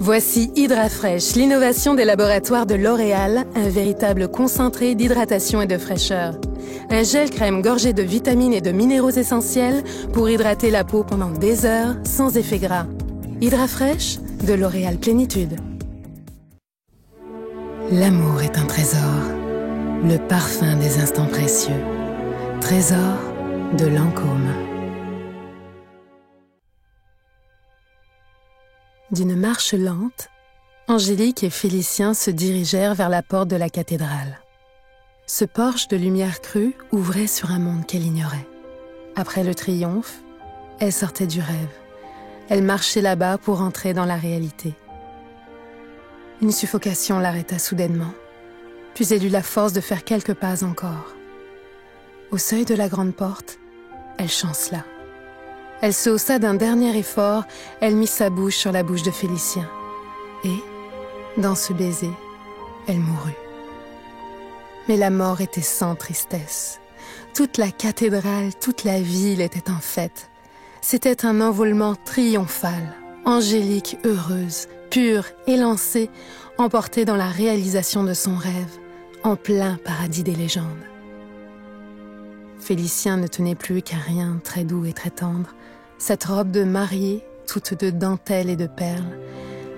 Voici HydraFresh, l'innovation des laboratoires de L'Oréal, un véritable concentré d'hydratation et de fraîcheur. Un gel crème gorgé de vitamines et de minéraux essentiels pour hydrater la peau pendant des heures sans effet gras. HydraFresh de L'Oréal Plénitude. L'amour est un trésor, le parfum des instants précieux. Trésor de Lancôme. D'une marche lente, Angélique et Félicien se dirigèrent vers la porte de la cathédrale. Ce porche de lumière crue ouvrait sur un monde qu'elle ignorait. Après le triomphe, elle sortait du rêve. Elle marchait là-bas pour entrer dans la réalité. Une suffocation l'arrêta soudainement, puis elle eut la force de faire quelques pas encore. Au seuil de la grande porte, elle chancela. Elle se haussa d'un dernier effort, elle mit sa bouche sur la bouche de Félicien. Et, dans ce baiser, elle mourut. Mais la mort était sans tristesse. Toute la cathédrale, toute la ville était en fête. C'était un envolement triomphal, Angélique heureuse, pure, élancée, emportée dans la réalisation de son rêve, en plein paradis des légendes. Félicien ne tenait plus qu'à rien très doux et très tendre, cette robe de mariée, toute de dentelle et de perles,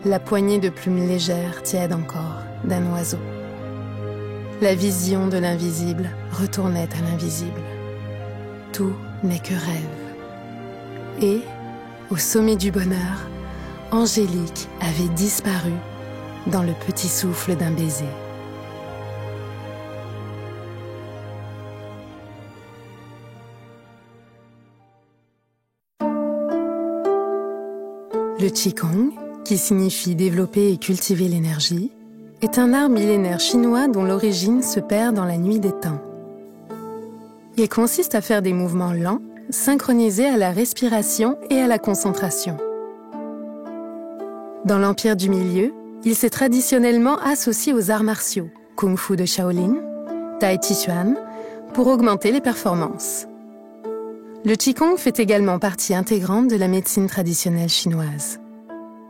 la poignée de plumes légères, tiède encore, d'un oiseau. La vision de l'invisible retournait à l'invisible. Tout n'est que rêve. Et, au sommet du bonheur, Angélique avait disparu dans le petit souffle d'un baiser. Le Qigong, qui signifie développer et cultiver l'énergie, est un art millénaire chinois dont l'origine se perd dans la nuit des temps. Il consiste à faire des mouvements lents, synchronisés à la respiration et à la concentration. Dans l'Empire du Milieu, il s'est traditionnellement associé aux arts martiaux, Kung Fu de Shaolin, Tai Chi Chuan, pour augmenter les performances. Le Qigong fait également partie intégrante de la médecine traditionnelle chinoise.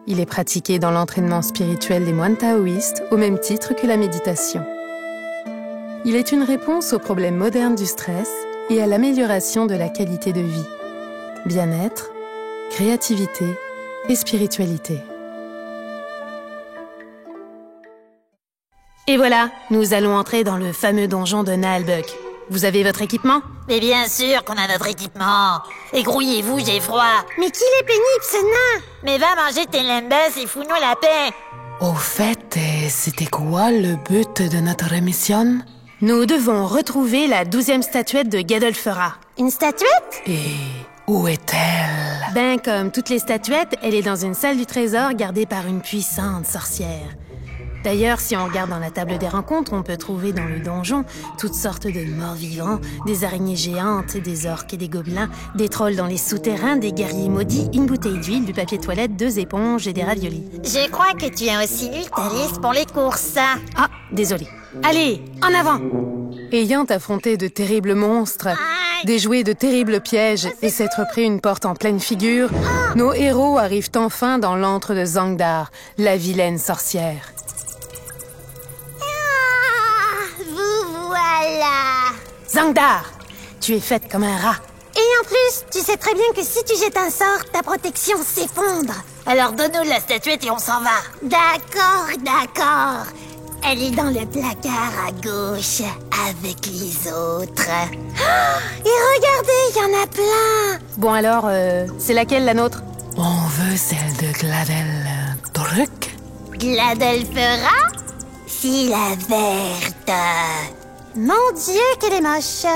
Il est pratiqué dans l'entraînement spirituel des moines taoïstes au même titre que la méditation. Il est une réponse aux problèmes modernes du stress et à l'amélioration de la qualité de vie, bien-être, créativité et spiritualité. Et voilà, nous allons entrer dans le fameux donjon de Naalbuck. Vous avez votre équipement? Mais bien sûr qu'on a notre équipement. Et grouillez-vous, j'ai froid. Mais qu'il est pénible, ce nain! Mais va manger tes lembas et fous-nous la paix. Au fait, c'était quoi le but de notre mission? Nous devons retrouver la 12e statuette de Gadolfera. Une statuette? Et où est-elle? Ben, comme toutes les statuettes, elle est dans une salle du trésor gardée par une puissante sorcière. D'ailleurs, si on regarde dans la table des rencontres, on peut trouver dans le donjon toutes sortes de morts vivants, des araignées géantes, des orques et des gobelins, des trolls dans les souterrains, des guerriers maudits, une bouteille d'huile, du papier toilette, 2 éponges et des raviolis. Je crois que tu as aussi lu ta liste pour les courses. Ah, désolé. Allez, en avant! Ayant affronté de terribles monstres, déjoué de terribles pièges et s'être pris une porte en pleine figure, nos héros arrivent enfin dans l'antre de Zangdar, la vilaine sorcière. Voilà! Zangdar, tu es faite comme un rat. Et en plus, tu sais très bien que si tu jettes un sort, ta protection s'effondre. Alors donne-nous la statuette et on s'en va. D'accord. Elle est dans le placard à gauche, avec les autres. Et regardez, il y en a plein! Bon alors, c'est laquelle la nôtre? On veut celle de Gladel Truc. Gladelfera? Si la verte. Mon Dieu, qu'elle est moche.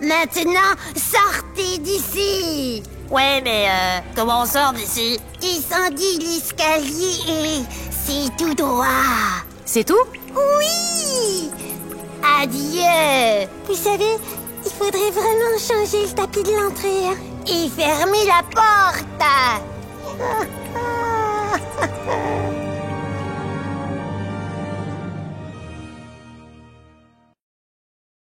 Maintenant, sortez d'ici. Ouais, mais comment on sort d'ici? Descendez l'escalier et c'est tout droit. C'est tout? Oui! Adieu! Vous savez, il faudrait vraiment changer le tapis de l'entrée. Hein? Et fermer la porte!